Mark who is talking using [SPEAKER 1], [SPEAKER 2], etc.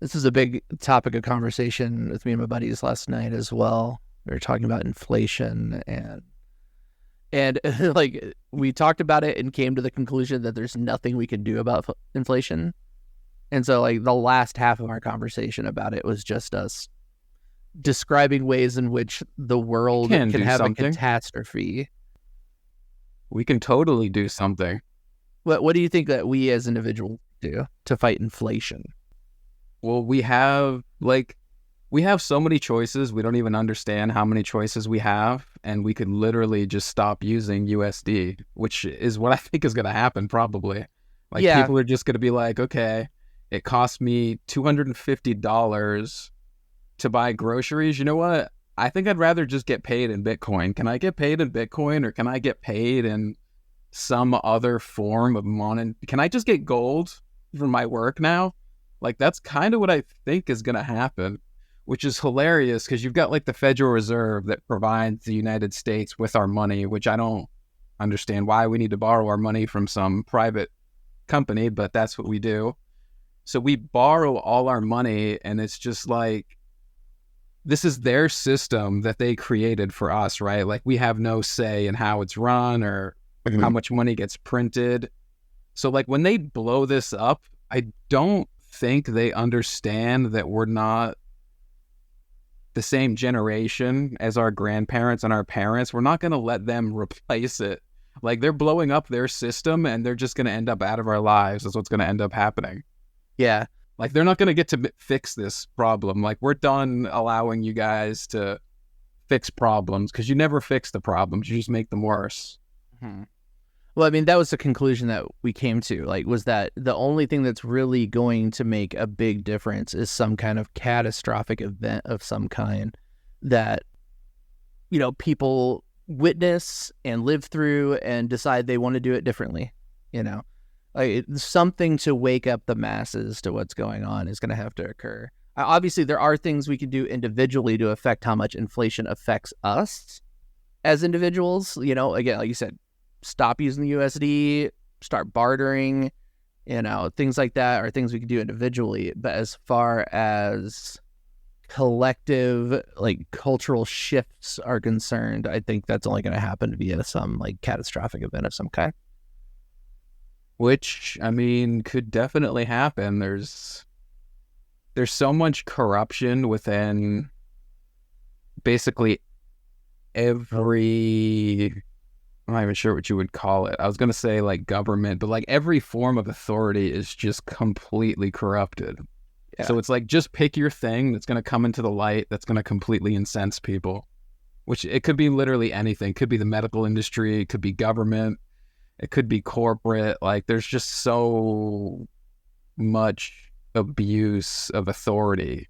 [SPEAKER 1] This is a big topic of conversation with me and my buddies last night as well. We were talking about inflation and like we talked about it and came to the conclusion that there's nothing we can do about inflation. And so like the last half of our conversation about it was just us describing ways in which the world
[SPEAKER 2] can
[SPEAKER 1] can
[SPEAKER 2] do
[SPEAKER 1] have a
[SPEAKER 2] something.
[SPEAKER 1] catastrophe.
[SPEAKER 2] We can totally do something.
[SPEAKER 1] What do you think that we as individuals do to fight inflation?
[SPEAKER 2] Well, we have so many choices. We don't even understand how many choices we have, and we could literally just stop using USD, which is what I think is going to happen probably. Like
[SPEAKER 1] Yeah.
[SPEAKER 2] people are just going to be like, okay, it cost me $250 to buy groceries. You know what? I think I'd rather just get paid in Bitcoin. Can I get paid in Bitcoin, or can I get paid in some other form of money? Can I just get gold for my work now? Like, that's kind of what I think is going to happen, which is hilarious because you've got like the Federal Reserve that provides the United States with our money, which I don't understand why we need to borrow our money from some private company, but that's what we do. So we borrow all our money, and it's just like, this is their system that they created for us, right? Like we have no say in how it's run or how much money gets printed. So like when they blow this up, I don't think they understand that we're not the same generation as our grandparents and our parents. We're not going to let them replace it. Like they're blowing up their system and they're just going to end up out of our lives. That's what's going to end up happening.
[SPEAKER 1] Yeah.
[SPEAKER 2] Like they're not going to get to fix this problem. Like we're done allowing you guys to fix problems because you never fix the problems. You just make them worse.
[SPEAKER 1] Mm-hmm. Well, I mean, that was the conclusion that we came to, like, was that the only thing that's really going to make a big difference is some kind of catastrophic event of some kind that, you know, people witness and live through and decide they want to do it differently, you know. Like, something to wake up the masses to what's going on is going to have to occur. Obviously, there are things we can do individually to affect how much inflation affects us as individuals. You know, again, like you said, stop using the USD, start bartering, you know, things like that are things we can do individually. But as far as collective, like, cultural shifts are concerned, I think that's only going to happen via some, like, catastrophic event of some kind.
[SPEAKER 2] Which, I mean, could definitely happen. There's so much corruption within basically every... I'm not even sure what you would call it. I was going to say like government, but like every form of authority is just completely corrupted. Yeah. So it's like, just pick your thing that's going to come into the light that's going to completely incense people, which it could be literally anything. It could be the medical industry. It could be government. It could be corporate. Like there's just so much abuse of authority